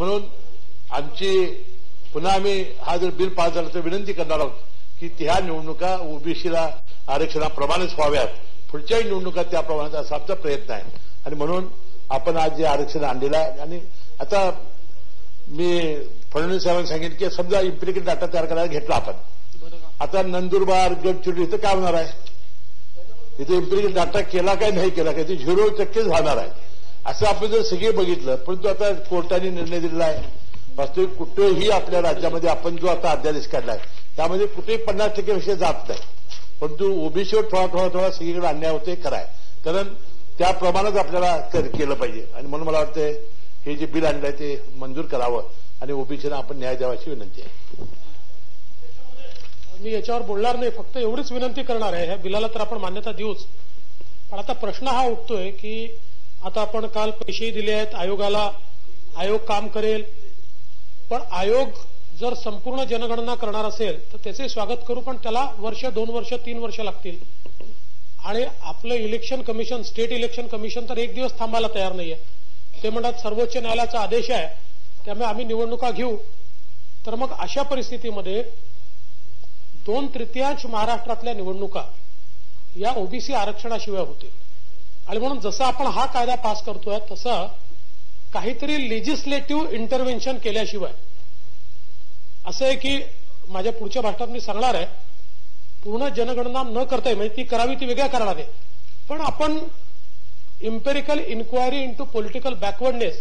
म्हणून पुन्हा आम्ही हा जर बिल पास झालं तर विनंती करणार आहोत की त्या निवडणुका ओबीसीला आरक्षणाप्रमाणेच व्हाव्यात, पुढच्याही निवडणुका त्या प्रमाणात असा आमचा प्रयत्न आहे. आणि म्हणून आपण आज जे आरक्षण आणलेलं आहे, आणि आता मी फडणवीस साहेबांनी सांगितलं की समजा इम्पिरिकल डाटा तयार करायला घेतला आपण, आता नंदुरबार गडचिरोली इथं काय होणार आहे, इथे इम्पिरिकल डाटा केला काय नाही केला काय, ते 0% राहणार आहे. असं आपण जर सगळे बघितलं, परंतु आता कोर्टाने निर्णय दिलेला आहे, वास्तविक कुठेही आपल्या राज्यामध्ये आपण जो आता अध्यादेश काढलाय त्यामध्ये कुठेही 50% पेक्षा जात नाही, परंतु ओबीसीवर थोडा सगळीकडे अन्याय होते खराय, कारण त्या प्रमाणात आपल्याला केलं पाहिजे. आणि म्हणून मला वाटतं हे जे बिल आणलंय ते मंजूर करावं आणि ओबीसीला आपण न्याय द्यावा अशी विनंती आहे. मी याच्यावर बोलणार नाही, फक्त एवढीच विनंती करणार आहे, ह्या बिलाला तर आपण मान्यता देऊच, पण आता प्रश्न हा उठतोय की आता आपण काल पैसेही दिले आहेत आयोगाला, आयोग काम करेल, पण आयोग जर संपूर्ण जनगणना करणार असेल तर त्याचे स्वागत करू, पण त्याला वर्ष 2 वर्ष 3 वर्ष लागतील. आणि आपलं election commission, state election commission तर 1 दिवस थांबायला तयार नाहीये. ते म्हणतात सर्वोच्च न्यायालयाचा आदेश आहे त्यामुळे आम्ही निवडणुका घेऊ. तर मग अशा परिस्थितीमध्ये 2/3 महाराष्ट्रातल्या निवडणुका या ओबीसी आरक्षणाशिवाय होतील. आणि म्हणून जसं आपण हा कायदा पास करतोय तसं काहीतरी लेजिस्लेटिव्ह इंटरव्हेन्शन केल्याशिवाय, असं आहे की माझ्या पुढच्या भाषणात मी सांगणार आहे, पूर्ण जनगणना न करता म्हणजे ती करावी ती वेगळ्या करणार आहे, पण आपण empirical inquiry into political backwardness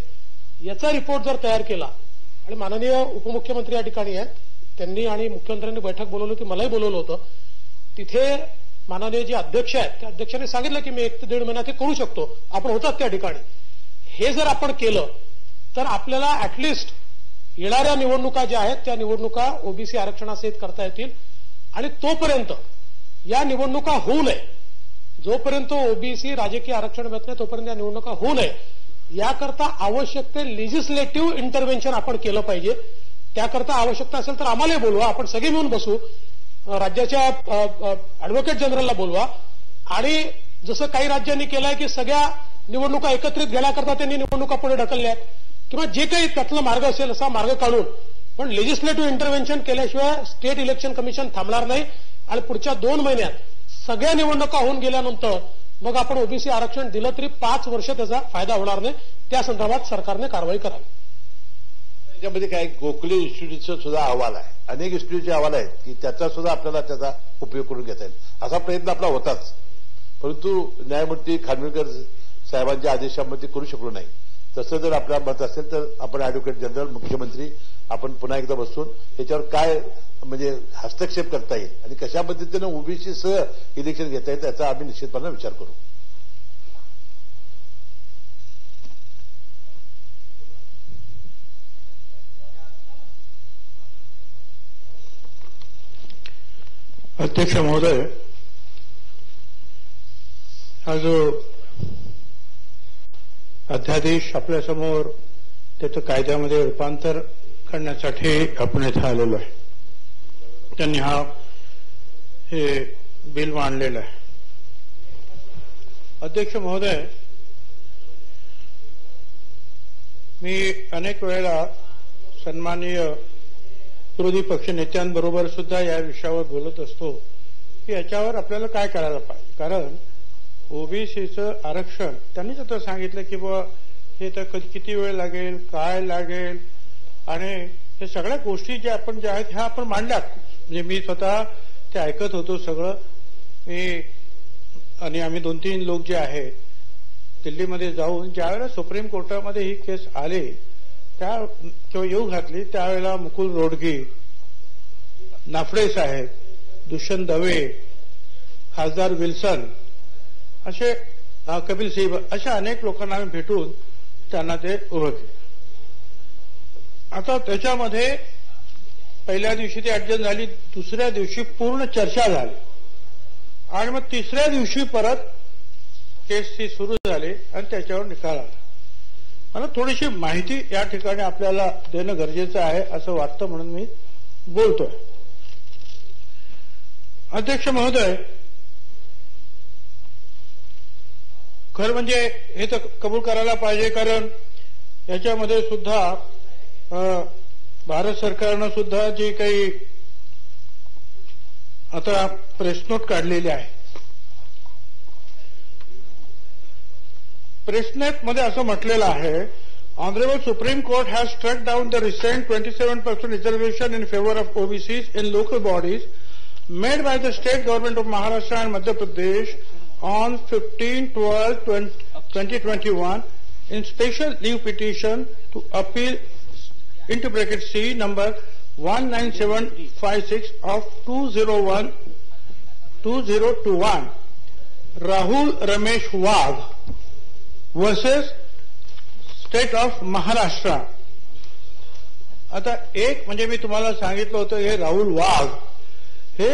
याचा रिपोर्ट जर तयार केला, आणि माननीय उपमुख्यमंत्री या ठिकाणी आहेत, त्यांनी आणि मुख्यमंत्र्यांनी बैठक बोलवली होती, मलाही बोलवलं होतं, तिथे माननीय जे अध्यक्ष आहेत त्या अध्यक्षांनी सांगितलं की मी 1 ते 1.5 महिन्यात हे करू शकतो, आपण होतात त्या ठिकाणी. हे जर आपण केलं तर आपल्याला ऍटलिस्ट येणाऱ्या निवडणुका ज्या आहेत त्या निवडणुका ओबीसी आरक्षणासहित करता येतील. आणि तोपर्यंत या निवडणुका होऊ नये, जोपर्यंत ओबीसी राजकीय आरक्षण मिळत नाही तोपर्यंत या निवडणुका होऊ नये, याकरता आवश्यक ते लेजिस्लेटिव्ह इंटरव्हेन्शन आपण केलं पाहिजे. त्याकरता आवश्यकता असेल तर आम्हालाही बोलवा, आपण सगळे मिळून बसू, राज्याच्या अॅडव्होकेट जनरलला बोलवा, आणि जसं काही राज्यांनी केलंय की सगळ्या निवडणुका एकत्रित घेण्याकरता त्यांनी निवडणुका पुढे ढकलल्या आहेत, किंवा जे काही त्यातला मार्ग असेल असा मार्ग काढून, पण लेजिस्लेटिव्ह इंटरव्हेन्शन केल्याशिवाय स्टेट इलेक्शन कमिशन थांबणार नाही. आणि पुढच्या 2 महिन्यात सगळ्या निवडणुका होऊन गेल्यानंतर मग आपण ओबीसी आरक्षण दिलं तरी 5 वर्ष त्याचा फायदा होणार नाही. त्या संदर्भात सरकारने कारवाई करावी. त्याच्यामध्ये काय गोखले इन्स्टिट्यूटचा सुद्धा अहवाल आहे, अनेक इन्स्टिट्यूटचे अहवाल आहेत की त्याचा सुद्धा आपल्याला त्याचा उपयोग करून घेता येईल. असा प्रयत्न आपला होताच, परंतु न्यायमूर्ती खानविलकर साहेबांच्या आदेशामध्ये करू शकलो नाही. तसं जर आपल्या मत असेल तर आपण अॅडव्होकेट जनरल, मुख्यमंत्री आपण पुन्हा एकदा बसून याच्यावर काय म्हणजे हस्तक्षेप करता येईल आणि कशा पद्धतीनं ओबीसी सह इलेक्शन घेता येईल त्याचा आम्ही निश्चितपणे विचार करू. अध्यक्ष महोदय, हा जो अध्यादेश आपल्यासमोर त्याचं कायद्यामध्ये रूपांतर करण्यासाठी आपण इथं आलेलो आहे, त्यांनी हे बिल मांडलेलं आहे. अध्यक्ष महोदय, मी अनेक वेळेला सन्माननीय विरोधी पक्ष नेत्यांबरोबर सुद्धा या विषयावर बोलत असतो की याच्यावर आपल्याला काय करायला पाहिजे. कारण ओबीसीचं आरक्षण त्यांनीच आता सांगितलं की बुवा हे तर किती वेळ लागेल, काय लागेल, आणि हे सगळ्या गोष्टी ज्या आहेत ह्या आपण मांडल्यात. म्हणजे मी स्वतः ते ऐकत होतो सगळं. आणि आम्ही 2-3 लोक जे आहेत दिल्लीमध्ये जाऊन ज्यावेळेला सुप्रीम कोर्टामध्ये ही केस आली किंवा येऊ घातली त्यावेळेला मुकुल रोडगी, नाफडे साहेब, दुष्यंत दवे, खासदार विल्सन, असे कपिल सिब्बल, अशा अनेक लोकांना आम्ही भेटून त्यांना ते उभं केलं. आता त्याच्यामध्ये पहिल्या दिवशी ती ऍडजस्ट झाली, दुसऱ्या दिवशी पूर्ण चर्चा झाली, आणि मग तिसऱ्या दिवशी परत केस ती सुरू झाली आणि त्याच्यावर निकाल आला. मला थोडीशी माहिती या ठिकाणी आपल्याला देणं गरजेचं आहे असं वाटतं, म्हणून मी बोलतोय. अध्यक्ष महोदय, खरं म्हणजे हे तर कबूल करायला पाहिजे, कारण याच्यामध्ये सुद्धा भारत सरकारनं सुद्धा जी काही आता प्रेस नोट काढलेली आहे, प्रेस नोट मध्ये असं म्हटलेलं आहे, honourable supreme court has struck down the recent 27% reservation in favour of OBCs in local bodies made by the state government of Maharashtra and Madhya Pradesh on 15/12/2021 in special leave petition to appeal into bracket C number 19756 of 2021 Rahul Ramesh Wagh versus State of Maharashtra. आता एक म्हणजे मी तुम्हाला सांगितलं होतं, हे राहुल वाघ हे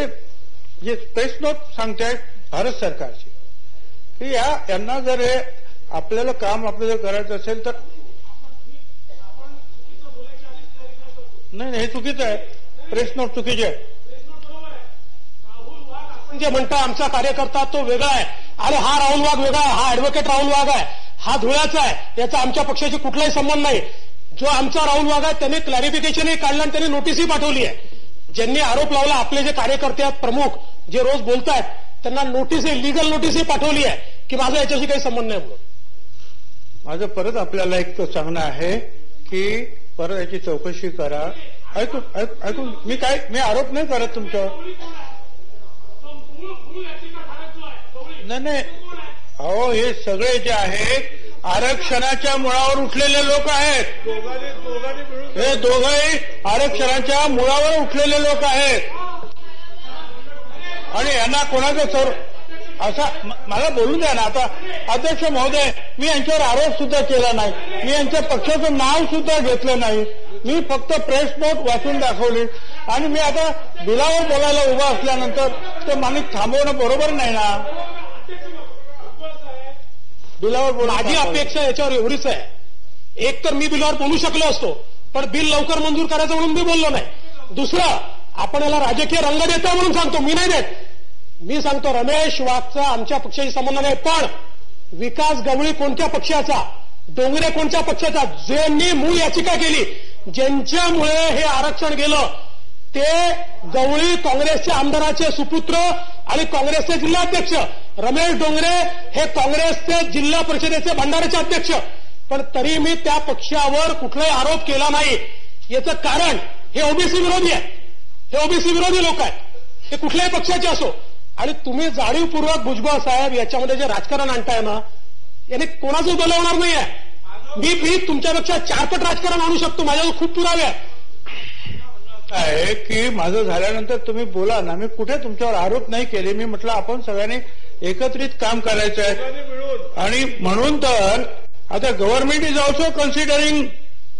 जे press note सांगतायत भारत सरकारची की यांना जर हे आपल्याला काम आपल्याला करायचं असेल तर नाही, हे चुकीचं आहे. प्रेस नोट चुकीची आहे. जे म्हणता आमचा कार्यकर्ता तो वेगळा आहे, अरे हा राहुल वाघ वेगळा आहे, हा ऍडव्होकेट राहुल वाघ आहे, हा धुळ्याचा आहे, याचा आमच्या पक्षाशी कुठलाही संबंध नाही. जो आमचा राहुल वाघ आहे त्यांनी क्लॅरिफिकेशनही काढलं आणि त्यांनी नोटीसही पाठवली आहे. ज्यांनी आरोप लावला, आपले जे कार्यकर्ते आहेत प्रमुख जे रोज बोलतायत, त्यांना नोटीसही, लिगल नोटीसही पाठवली आहे की माझा याच्याशी काही संबंध नाही म्हणून. माझं परत आपल्याला एक सांगणं आहे की परत याची चौकशी करा. ऐकून मी आरोप नाही करत तुमच्यावर. नाही, अहो हे सगळे जे आहेत आरक्षणाच्या मुळावर उठलेले लोक आहेत. हे दोघंही आरक्षणाच्या मुळावर उठलेले लोक आहेत आणि यांना कोणाचं असा मला बोलून द्या ना. आता अध्यक्ष महोदय, मी यांच्यावर आरोप सुद्धा केला नाही, मी यांच्या पक्षाचं नाव सुद्धा घेतलं नाही, मी फक्त प्रेस नोट वाचून दाखवली आणि मी आता बिलावर बोलायला उभा असल्यानंतर ते माणूस थांबवणं बरोबर नाही ना. बिलावर माझी अपेक्षा याच्यावर एवढीच आहे, एक तर मी बिलावर बोलू शकलो असतो, पण बिल लवकर मंजूर करायचं म्हणून मी बोललो नाही. दुसरं, आपण याला राजकीय रंग देतो म्हणून सांगतो, मी नाही देत. मी सांगतो रमेश वाघचा आमच्या पक्षाशी संबंध नाही, पण विकास गवळी कोणत्या पक्षाचा, डोंगरे कोणत्या पक्षाचा, ज्यांनी मूळ याचिका केली, ज्यांच्यामुळे हे आरक्षण गेलं, ते गवळी काँग्रेसच्या आमदाराचे सुपुत्र आणि काँग्रेसचे जिल्हाध्यक्ष रमेश डोंगरे हे काँग्रेसचे जिल्हा परिषदेचे भंडाऱ्याचे अध्यक्ष. पण तरी मी त्या पक्षावर कुठलाही आरोप केला नाही. याचं कारण हे ओबीसी विरोधी आहे, हे ओबीसी विरोधी लोक आहेत, हे कुठल्याही पक्षाचे असो. आणि तुम्ही जाणीवपूर्वक भुजबळ साहेब याच्यामध्ये जे राजकारण आणताय ना, याने कोणाचं भलं होणार नाही आहे. मी तुमच्यापेक्षा 4 पट राजकारण आणू शकतो, माझ्यावर खूप पुरावे आहे की माझं झाल्यानंतर तुम्ही बोला ना. मी कुठे तुमच्यावर आरोप नाही केले. मी म्हटलं आपण सगळ्यांनी एकत्रित काम करायचं आहे आणि म्हणून तर आता government is also considering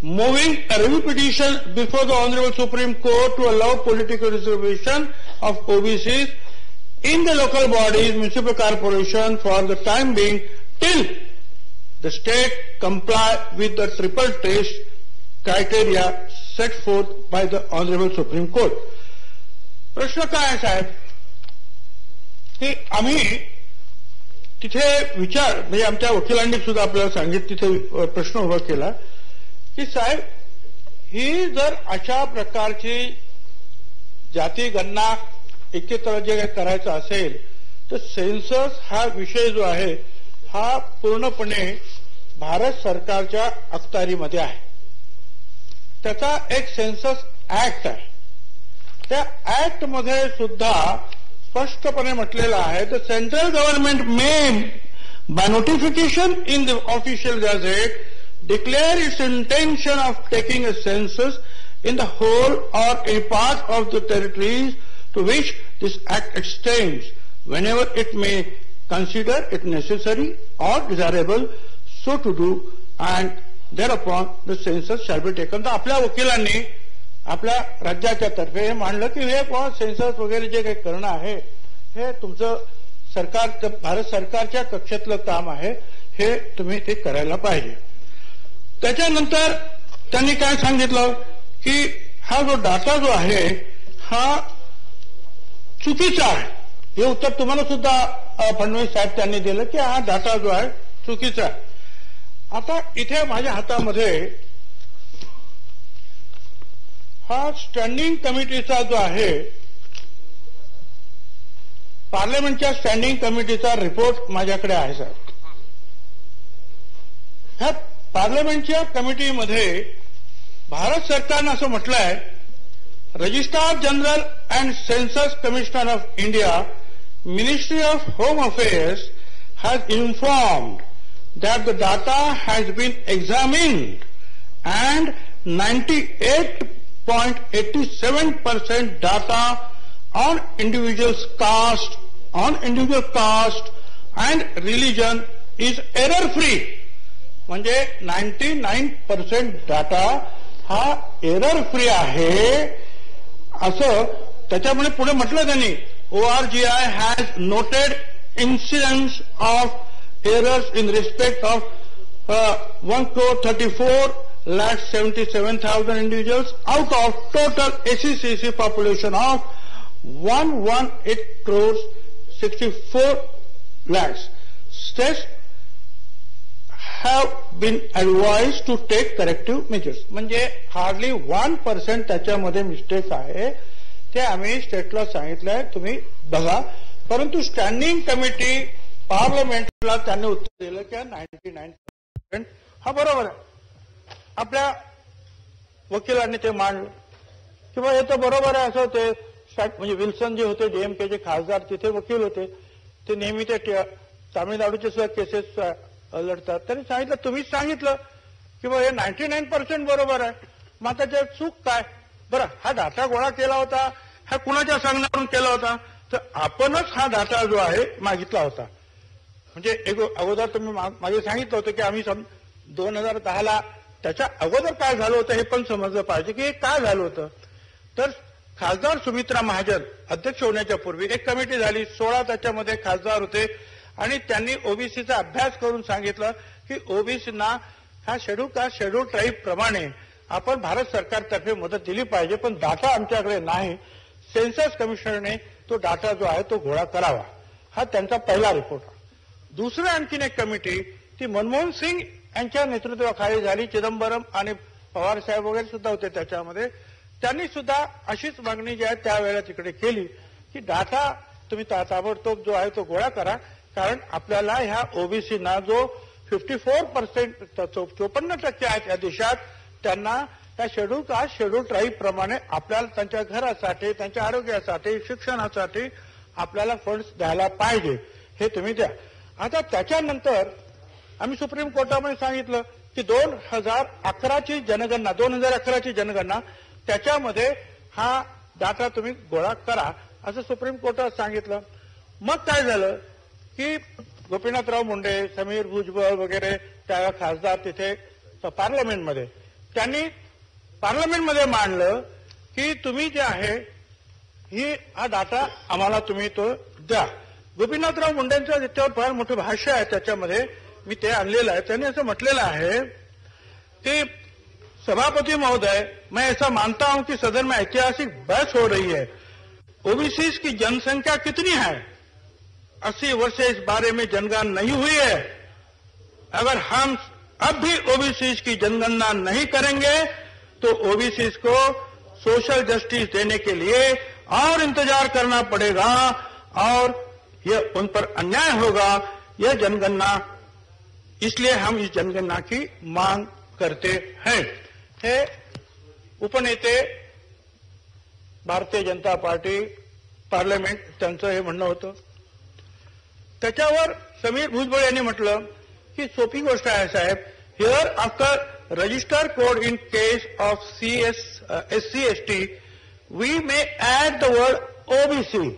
moving a review petition before the Honorable Supreme Court to allow political reservation of OBCs in the local bodies, municipal corporation for the time being till the state comply with the triple test criteria set forth by the Honorable Supreme Court. प्रश्न काय आहे साहेब की आम्ही तिथे विचार म्हणजे आमच्या वकिलांनी सुद्धा आपल्याला सांगितलं, तिथे प्रश्न उभा केला की साहेब ही जर अशा प्रकारची जाती गणना एकत्र जे काही करायचं असेल तर सेन्सस हा विषय जो आहे हा पूर्णपणे भारत सरकारच्या अखत्यारीमध्ये आहे. त्याचा एक सेन्सस ऍक्ट आहे. त्या ऍक्टमध्ये सुद्धा स्पष्टपणे म्हटलेलं आहे the central government may by notification in the official gadget declare its intention of taking a census in the whole or a part of the territories to which this act extends, whenever it may consider it necessary or desirable so to do, and thereupon the census shall be taken. तर आपल्या वकिलांनी आपल्या राज्याच्या तर्फे हे मांडलं की हे सेन्सस वगैरे जे काही करणं आहे हे तुमचं सरकार भारत सरकारच्या कक्षेतलं काम आहे, हे तुम्ही ते करायला पाहिजे. त्याच्यानंतर त्यांनी काय सांगितलं की हा जो डाटा जो आहे हा चुकीचा आहे. हे उत्तर तुम्हाला सुद्धा फडणवीस साहेब त्यांनी दिलं की हा डाटा जो आहे चुकीचा आहे. आता इथे माझ्या हातामध्ये हा स्टँडिंग कमिटीचा जो आहे, पार्लमेंटच्या स्टँडिंग कमिटीचा रिपोर्ट माझ्याकडे आहे साहेब. ह्या पार्लमेंटच्या कमिटीमध्ये भारत सरकारनं असं म्हटलंय, registrar general and census commissioner of India, ministry of home affairs has informed that the data has been examined and 98.87% data on individual caste and religion is error free. म्हणजे 99% data हा error free आहे असं त्याच्यामुळे पुढे म्हटलं त्यांनी. ORGI has noted incidence of errors in respect of 1,34,77,000 individuals out of total SECC population of 118,64 lakhs. States have been advised to take corrective measures. म्हणजे hardly 1% त्याच्यामध्ये मिस्टेक आहे, ते आम्ही स्टेटला सांगितलंय, तुम्ही बघा. परंतु स्टँडिंग कमिटी पार्लमेंटला त्यांनी उत्तर दिलं की 99% हा बरोबर आहे. आपल्या वकिलांनी ते मांडलं किंवा हे तर बरोबर आहे असं. ते म्हणजे विल्सन जे होते डीएमकेचे खासदार, तिथे वकील होते, ते नेहमी ते तामिळनाडूचे सुद्धा केसेस लढतात. त्यांनी सांगितलं, तुम्हीच सांगितलं की हे 99% बरोबर आहे, मग त्याच्यात चूक काय? बरं, हा डाटा गोळा केला होता, हा कुणाच्या सांगण्यावरून केला होता? तर आपणच हा डाटा जो आहे मागितला होता. म्हणजे एक अगोदर तुम्ही मागे सांगितलं होतं की आम्ही 2010ला त्याच्या अगोदर काय झालं होतं हे पण समजलं पाहिजे की हे काय झालं होतं. तर खासदार सुमित्रा महाजन अध्यक्ष होण्याच्या पूर्वी एक कमिटी झाली, 16 त्याच्यामध्ये खासदार होते आणि त्यांनी ओबीसीचा अभ्यास करून सांगितलं की ओबीसीना हा शेड्यूल कास्ट शेड्यूल ट्राईब प्रमाणे आपण भारत सरकारतर्फे मदत दिली पाहिजे, पण डाटा आमच्याकडे नाही. सेन्सस कमिशनरने तो डाटा जो आहे तो गोळा करावा, हा त्यांचा पहिला रिपोर्ट. दुसरं आणखीन एक कमिटी ती मनमोहन सिंग यांच्या नेतृत्वाखाली झाली, चिदंबरम आणि पवार साहेब वगैरे सुद्धा होते त्याच्यामध्ये. त्यांनी सुद्धा अशीच मागणी जी आहे त्यावेळेला तिकडे केली की डाटा तुम्ही ताबडतोब जो आहे तो गोळा करा, कारण आपल्याला ह्या ओबीसीना जो 54% 54% आहेत या देशात, त्यांना त्या शेड्यूल कास्ट शेड्यूल ट्राईब प्रमाणे आपल्याला त्यांच्या घरासाठी, त्यांच्या आरोग्यासाठी, शिक्षणासाठी आपल्याला फंड्स द्यायला पाहिजे, हे तुम्ही द्या. आता त्याच्यानंतर आम्ही सुप्रीम कोर्टामध्ये सांगितलं की 2011ची जनगणना त्याच्यामध्ये हा डाटा तुम्ही गोळा करा असं सुप्रीम कोर्टात सांगितलं. मग काय झालं की गोपीनाथराव मुंडे, समीर भुजबळ वगैरे त्या खासदार तिथे पार्लमेंटमध्ये त्यांनी पार्लमेंटमध्ये मांडलं की तुम्ही जे आहे हा डाटा आम्हाला तुम्ही तो द्या. गोपीनाथराव मुंडेंचं त्याच्यावर फार मोठं भाष्य आहे, त्याच्यामध्ये मी ते आणलेलं आहे. त्यांनी असं म्हटलेलं आहे की सभापति महोदय, मैं ऐसा मानता हूं कि सदन में ऐतिहासिक बहस हो रही है. ओबीसी की जनसंख्या कितनी है? 80 वर्ष से इस बारे में जनगणना नहीं हुई है. अगर हम अब भी ओबीसी की जनगणना नहीं करेंगे तो ओबीसी को सोशल जस्टिस देने के लिए और इंतजार करना पड़ेगा और यह उन पर अन्याय होगा. यह जनगणना, इसलिए हम इस जनगणना की मांग करते हैं. हे उपनेते भारतीय जनता पार्टी पार्लमेंट त्यांचं हे म्हणणं होतं. त्याच्यावर समीर भुजबळ यांनी म्हटलं की सोपी गोष्ट आहे साहेब, here after register code in case of SC/ST we may add the word OBC.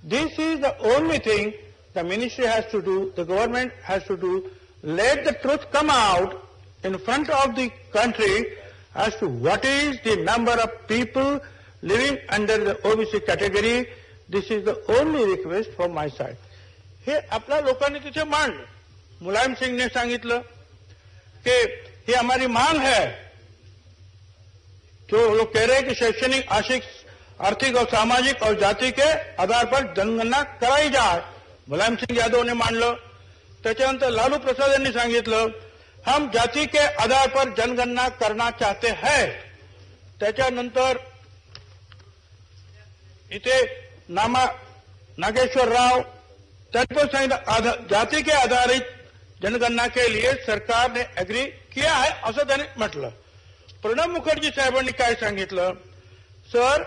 This is the only thing the ministry has to do, the government has to do. Let the truth come out in front of the country as to what is the number of people living under the OBC category. This is the only request from my side. हे आपल्या लोकांनी तिथे मांडलं. मुलायम सिंगने सांगितलं कि ये हमारी मांग है. जो लोग कह रहे हैं कि शैक्षणिक, आर्थिक और सामाजिक और जाति के आधार पर जनगणना कराई जाए, मुलायम सिंग यादव ने मांडलं. त्याच्यानंतर लालू प्रसाद यांनी सांगितलं हम जाति के आधार पर जनगणना करना चाहते हैं. त्याच्यानंतर इथे नागेश्वर राव त्यांनी पण सांगितलं जाति के आधारित जनगणना के लिए सरकार ने एग्री किया है असं त्यांनी म्हटलं. प्रणब मुखर्जी साहेबांनी काय सांगितलं, sir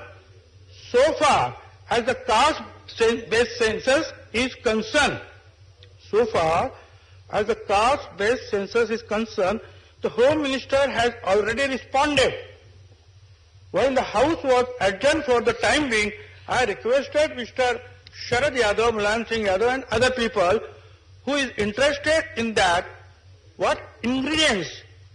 so far as the caste-based census is concerned, so far as the caste-based census is concerned, the Home Minister has already responded. While the House was adjourned for the time being, I requested Mr. Sharad Yadav, Mulayam Singh Yadav and other people who is interested in that, what ingredients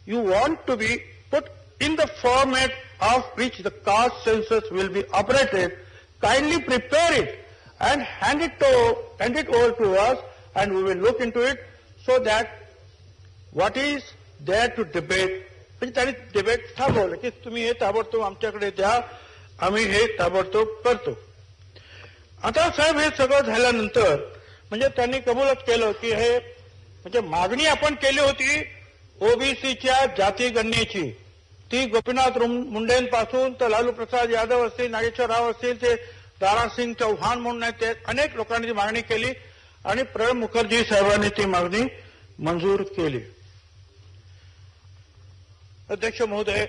you want to be put in the format of which the caste census will be operated, kindly prepare it and hand it over to us, and we will look into it so that what is there to debate. म्हणजे त्यांनी debate थांबवलं की तुम्ही हे ताबडतोब आमच्याकडे द्या, आम्ही हे ताबडतोब करतो. आता साहेब हे सगळं झाल्यानंतर म्हणजे त्यांनी कबूलच केलं की हे म्हणजे मागणी आपण केली होती ओबीसीच्या जाती गणनेची, ती गोपीनाथ मुंडेंपासून तर लालू प्रसाद यादव असतील, नागेश्वर राव असतील, ते दारासिंग चौहान म्हणून आहेत, ते अनेक लोकांनी ती मागणी केली आणि प्रणब मुखर्जी साहेबांनी ती मागणी मंजूर केली. अध्यक्ष महोदय,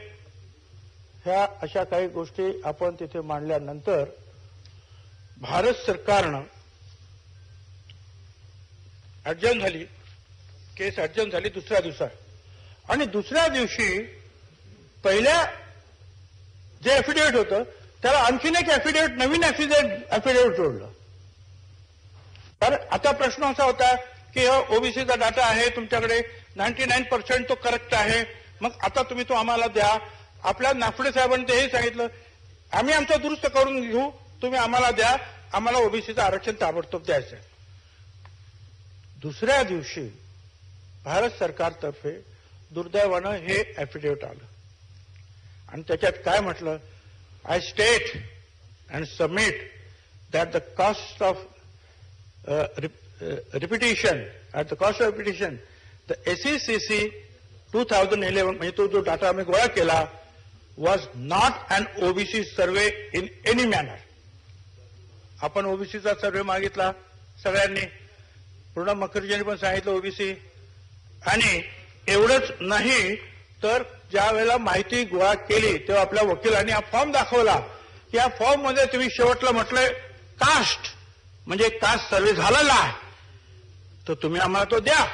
ह्या अशा काही गोष्टी आपण तिथे मांडल्यानंतर भारत सरकारनं अर्जन झाली, केस अर्जन झाली दुसऱ्या दिवसात, आणि दुसऱ्या दिवशी पहिल्या जे ऍफिडेव्हिट होतं त्याला आणखीन एक ऍफिडेव्हिट, नवीन ऍफिडेव्हिट जोडलं. तर आता प्रश्न असा होता की ओबीसीचा डाटा आहे तुमच्याकडे 99% तो करेक्ट आहे, मग आता तुम्ही तो आम्हाला द्या. आपल्या नाफडे साहेबांनी तेही सांगितलं आम्ही आमचं दुरुस्त करून घेऊ, तुम्ही आम्हाला द्या, आम्हाला ओबीसीचं आरक्षण ताबडतोब द्यायचं आहे. दुसऱ्या दिवशी भारत सरकारतर्फे दुर्दैवानं हे ऍफिडेव्हिट आलं आणि त्याच्यात काय म्हटलं, I state and submit that the cost of repetition at the cost of repetition the SECC 2011 म्हणजे तो जो डाटा आम्ही गोळा केला was not an OBC survey in any manner. आपण ओबीसीचा सर्वे मागितला सगळ्यांनी, प्रणब मुखर्जींनी पण सांगितलं ओबीसी, आणि एवढंच नाही तर ज्या वेळेला माहिती गोळा केली तेव्हा आपल्या वकिलांनी हा फॉर्म दाखवला की या फॉर्म मध्ये तुम्ही शेवटला म्हटलंय कास्ट म्हणजे कास्ट सर्वे झालेला आहे, तर तुम्ही आम्हाला तो द्या.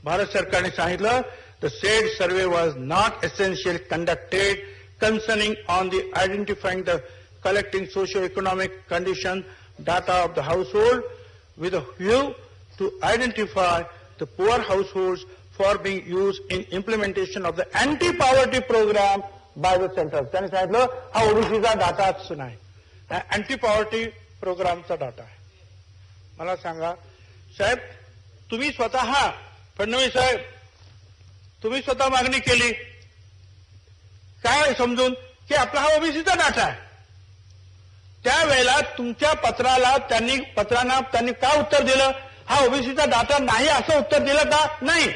भारत सरकारने सांगितलं the sed survey was not essential conducted concerning on the identifying the collecting socio-economic condition data of the household with a view to identify the poor households for being used in implementation of the anti-poverty program by the center. त्यांनी सांगितलं हा ओबीसीचा डाटाच नाही, anti-poverty प्रोग्रामचा data आहे. मला सांगा साहेब, तुम्ही स्वतः फडणवीस साहेब तुम्ही स्वतः मागणी केली काय समजून की आपला हा ओबीसीचा डाटा आहे. त्यावेळेला तुमच्या पत्रांना त्यांनी का उत्तर दिलं, हा ओबीसीचा डाटा नाही असं उत्तर दिलं का? नाही,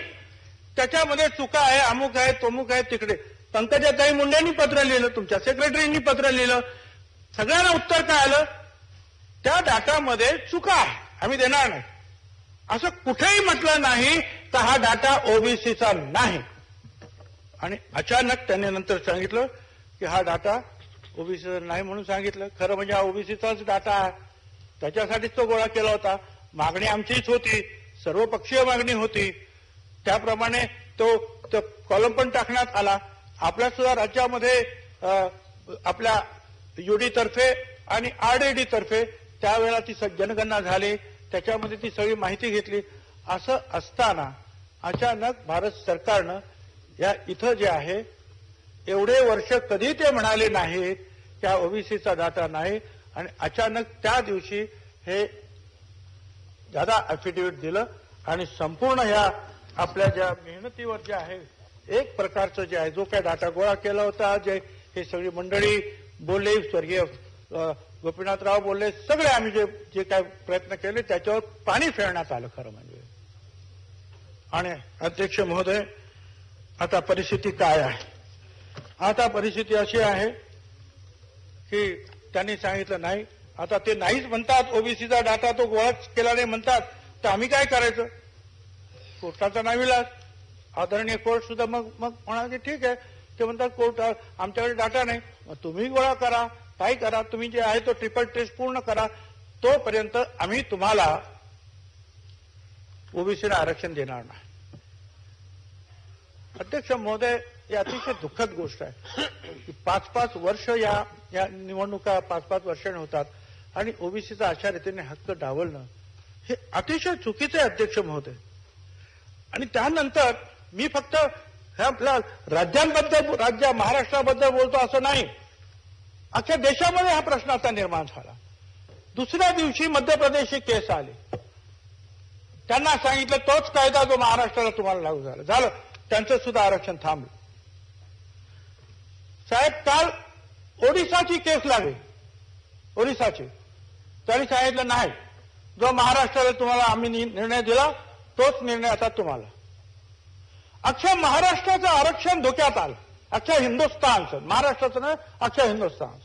त्याच्यामध्ये चुका आहे, अमुक आहे, तमुक आहे. तिकडे पंकजाताई मुंडेंनी पत्र लिहिलं, तुमच्या सेक्रेटरींनी पत्र लिहिलं, सगळ्यांना उत्तर काय आलं, त्या डाटामध्ये चुका आहे, आम्ही देणार नाही. असं कुठेही म्हटलं नाही तर हा डाटा ओबीसीचा नाही. आणि अचानक त्यांनी नंतर सांगितलं की हा डाटा ओबीसीचा नाही म्हणून सांगितलं. खरं म्हणजे हा ओबीसीचाच डाटा आहे, त्याच्यासाठीच तो गोळा केला होता. मागणी आमचीच होती, सर्वपक्षीय मागणी होती, त्याप्रमाणे तो कॉलम पण टाकण्यात आला. आपल्या सुद्धा राज्यामध्ये आपल्या युडी तर्फे आणि आरडीडी तर्फे त्यावेळेला ती जनगणना झाली, त्याच्यामध्ये ती सगळी माहिती घेतली. असं असताना अचानक भारत सरकारनं या इथं जे आहे एवढे वर्ष कधी ते म्हणाले नाही की हा ओबीसीचा डाटा नाही, आणि अचानक त्या दिवशी हे दादा अफिडेव्हिट दिलं आणि संपूर्ण ह्या आपल्या ज्या मेहनतीवर जे आहे एक प्रकारचं जे आहे जो काय डाटा गोळा केला होता, जे हे सगळी मंडळी बोलले, स्वर्गीय गोपीनाथराव बोलले, सगळे आम्ही जे काय प्रयत्न केले त्याच्यावर पाणी फेरण्यात आलं खरं म्हणजे. आणि अध्यक्ष महोदय, आता परिस्थिती काय आहे आता परिस्थिती अशी आहे की त्यांनी सांगितलं नाही, आता ते नाहीच म्हणतात, ओबीसीचा डाटा तो गोळा केला नाही म्हणतात, तर आम्ही काय करायचं? कोर्टाचा नाविलाज. आदरणीय कोर्ट सुद्धा मग म्हणाले ठीक आहे. ते म्हणतात कोर्ट आमच्याकडे डाटा नाही, मग तुम्ही गोळा करा, काय करा, तुम्ही जे आहे तो ट्रिपल टेस्ट पूर्ण करा, तोपर्यंत आम्ही तुम्हाला ओबीसीला आरक्षण देणार नाही. अध्यक्ष महोदय, ही अतिशय दुःखद गोष्ट आहे की 5-5 वर्ष या निवडणुका 5-5 वर्षांनी होतात आणि ओबीसीचा अशा रीतीने हक्क डावलणं हे अतिशय चुकीचे आहे अध्यक्ष महोदय. आणि त्यानंतर मी फक्त आपल्या राज्य महाराष्ट्राबद्दल बोलतो असं नाही, अख्ख्या देशामध्ये हा प्रश्न आता निर्माण झाला. दुसऱ्या दिवशी मध्य प्रदेशची केस आली, त्यांना सांगितलं तोच कायदा जो महाराष्ट्राला तुम्हाला लागू झालं, त्यांचं सुद्धा आरक्षण थांबलं. साहेब, काल ओडिसाची केस लागली, ओडिसाची, त्यांनी सांगितलं नाही, जो महाराष्ट्राला तुम्हाला आम्ही निर्णय दिला तोच निर्णय आता तुम्हाला. अख्ख्या महाराष्ट्राचं आरक्षण धोक्यात आलं, अख्ख्या हिंदुस्थानचं, महाराष्ट्राचं नाही, अख्ख्या हिंदुस्थान.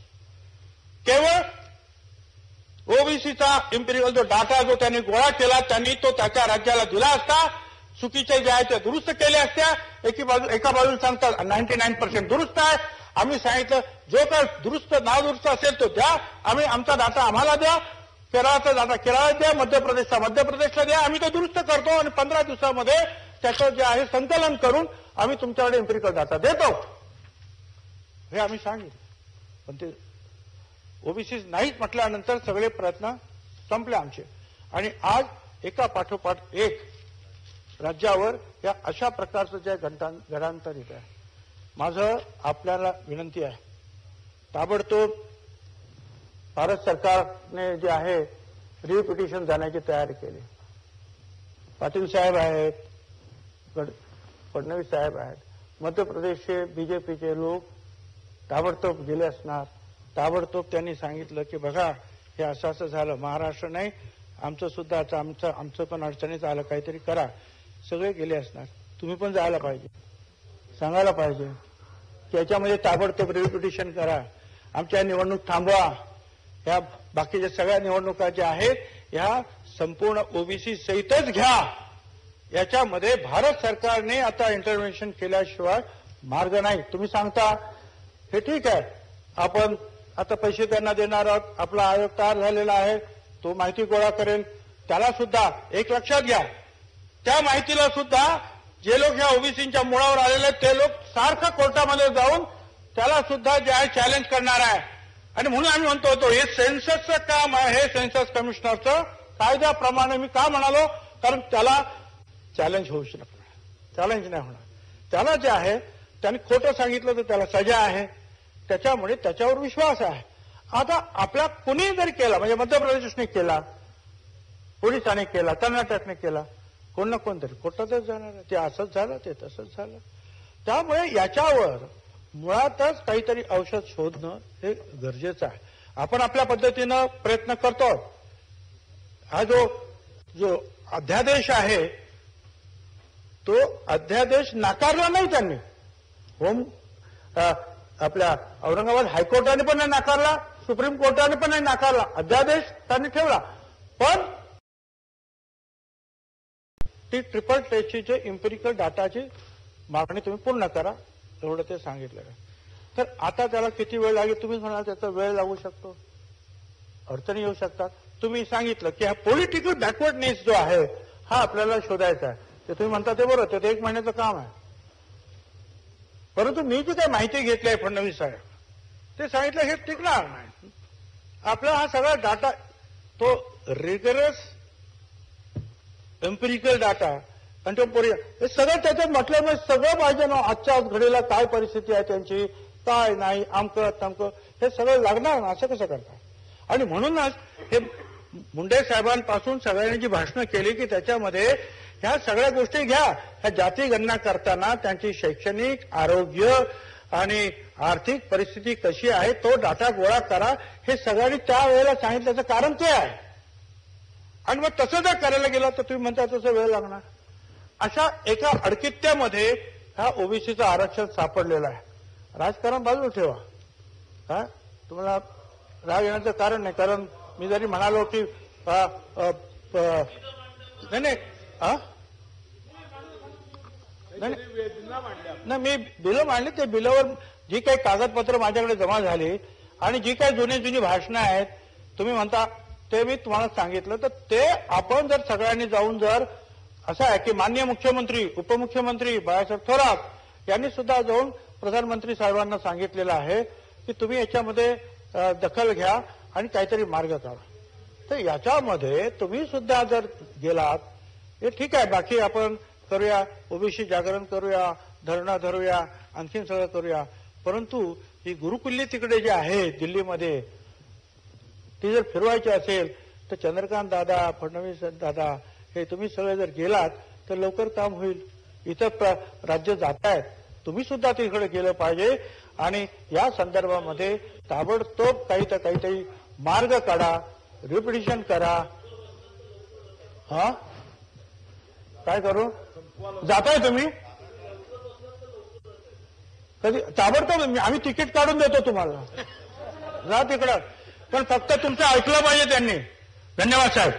केवळ ओबीसीचा इम्पिरियल जो डाटा जो त्यांनी गोळा केला, त्यांनी तो त्याच्या राज्याला दिला असता, चुकीचे जे आहे ते दुरुस्त केले असत्या. एका बाजूला सांगतात 99% दुरुस्त आहे, आम्ही सांगितलं जो काय दुरुस्त नादुरुस्त असेल तो द्या, आम्ही आमचा डाटा आम्हाला द्या, केरळाचा डाटा केरळाला द्या, मध्य प्रदेशला द्या, आम्ही तो दुरुस्त करतो आणि 15 दिवसामध्ये त्याचं जे आहे संकलन करून आम्ही तुमच्याकडे एम्पिरिकल डाटा देतो, हे आम्ही सांगितलं. पण ते ओबीसी नाहीच म्हटल्यानंतर सगळे प्रयत्न संपले आमचे. आणि आज एका पाठोपाठ एक राज्यावर या अशा प्रकारचं जे घडांतर येत आहे. माझं आपल्याला विनंती आहे, ताबडतोब भारत सरकारने जे आहे रिव्ह्यू पिटिशन जाण्याची तयारी केली. पाटील साहेब आहेत, फडणवीस साहेब आहेत, मध्य प्रदेशचे बीजेपीचे लोक ताबडतोब गेले असणार. ताबडतोब त्यांनी सांगितलं की बघा हे असं असं झालं, महाराष्ट्र नाही आमचं सुद्धा आता आमचं पण अडचणीत आलं, काहीतरी करा. सगळे गेले असणार. तुम्ही पण जायला पाहिजे, सांगायला पाहिजे की याच्यामध्ये ताबडतोब रिव्ह्यू पिटिशन करा, आमच्या निवडणूक थांबवा, या बाकीच्या सगळ्या निवडणुका ज्या आहेत ह्या संपूर्ण ओबीसी सहितच घ्या. याच्यामध्ये भारत सरकारने आता इंटरव्हेन्शन केल्याशिवाय मार्ग नाही. तुम्ही सांगता हे ठीक आहे, आपण आता पैसे त्यांना देणार आहोत, आपला आयोग तयार झालेला आहे, तो माहिती गोळा करेल. त्याला सुद्धा एक लक्षात घ्या, त्या माहितीला सुद्धा जे लोक ह्या ओबीसीच्या मुळावर आलेले ते लोक सारखं कोर्टामध्ये जाऊन त्याला सुद्धा जे आहे चॅलेंज करणार आहे. आणि म्हणून आम्ही म्हणतो होतो हे सेन्ससचं काम आहे, हे सेन्सस कमिशनरचं कायद्याप्रमाणे. मी का म्हणालो, कारण त्याला चॅलेंज होऊ शकणार, चॅलेंज नाही होणार. त्याला जे आहे त्यांनी खोटं सांगितलं तर त्याला सजा आहे, त्याच्यामुळे त्याच्यावर विश्वास आहे. आता आपल्या कुणी जरी केला, म्हणजे मध्य प्रदेशने केला, ओडिशाने केला, कर्नाटकने केला, कोण ना कोणतरी कोर्टातच जाणार आहे. ते असंच झालं, ते तसंच झालं. त्यामुळे याच्यावर मुळातच काहीतरी औषध शोधणं हे गरजेचं आहे. आपण आपल्या पद्धतीनं प्रयत्न करतो. हा जो अध्यादेश आहे तो अध्यादेश नाकारला नाही त्यांनी. आपल्या औरंगाबाद हायकोर्टाने पण नाही नाकारला, सुप्रीम कोर्टाने पण नाही नाकारला, अध्यादेश त्यांनी ठेवला. पण ती ट्रिपल टेस्टची जे इम्पिरिकल डाटाची मागणी तुम्ही पूर्ण करा, एवढं ते सांगितलं. तर आता त्याला किती वेळ लागेल तुम्ही म्हणाल, त्याचा वेळ लागू शकतो, अडचणी येऊ शकतात. तुम्ही सांगितलं की हा पॉलिटिकल बॅकवर्डनेस जो आहे हा आपल्याला शोधायचा आहे, ते तुम्ही म्हणता ते बरोबर, ते 1 महिन्याचं काम आहे. परंतु मी जी काही माहिती घेतली आहे फडणवीस साहेब, ते सांगितलं हे टिकणार नाही. आपला हा सगळा डाटा तो रिगरस एम्पिरिकल डाटा आणि तो हे सगळं त्याच्यात म्हटल्यामुळे सगळं पाहिजे ना. आजच्या घडीला काय परिस्थिती आहे त्यांची, काय नाही, आमकं तमकं हे सगळं लागणार ना. असं कसं करतात? आणि म्हणूनच हे मुंडे साहेबांपासून सगळ्यांनी जी भाषणं केली की त्याच्यामध्ये ह्या सगळ्या गोष्टी घ्या. ह्या जाती गणना करताना त्यांची शैक्षणिक, आरोग्य आणि आर्थिक परिस्थिती कशी आहे तो डाटा गोळा करा, हे सगळ्यांनी त्यावेळेला सांगितल्याचं कारण ते आहे. आणि मग तसं जर करायला गेलं तर तुम्ही म्हणता तसं वेळ लागणार. अशा एका अडकित्यामध्ये हा ओबीसीचं आरक्षण सापडलेलं आहे. राजकारण बाजूला ठेवा. हा तुम्हाला राग येण्याचं कारण नाही, कारण मी जरी म्हणालो की नाही नाही नाही मी बिलं मांडली. ते बिलावर जी काही कागदपत्र माझ्याकडे जमा झाली आणि जी काही जुनी भाषणं आहेत तुम्ही म्हणता ते मी तुम्हाला सांगितलं, तर ते आपण जर सगळ्यांनी जाऊन जर असं आहे की माननीय मुख्यमंत्री उपमुख्यमंत्री बाळासाहेब थोरात यांनी सुद्धा जाऊन प्रधानमंत्री साहेबांना सांगितलेलं आहे की तुम्ही याच्यामध्ये दखल घ्या आणि काहीतरी मार्ग काढा. तर याच्यामध्ये तुम्ही सुद्धा जर गेलात हे ठीक आहे, बाकी आपण करूया, ओबीसी जागरण करूया, धरणं धरूया, आणखीन सगळं करूया, परंतु ही गुरुकुल्ली तिकडे जे आहे दिल्लीमध्ये ती जर फिरवायची असेल तर चंद्रकांत दादा, फडणवीस दादा हे तुम्ही सगळे जर गेलात तर लवकर काम होईल. इतर राज्य जात आहेत, तुम्ही सुद्धा तिकडे गेलं पाहिजे आणि या संदर्भामध्ये ताबडतोब काहीतरी मार्ग काढा, रिपिटिशन करा. हा काय करू जाताय तुम्ही कधी ताबडतोब आम्ही तिकीट काढून देतो तुम्हाला, जा तिकडं, पण फक्त तुमचं ऐकलं पाहिजे त्यांनी. धन्यवाद साहेब.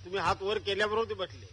तुम्ही हात वर केल्याबरोबर ते बसले.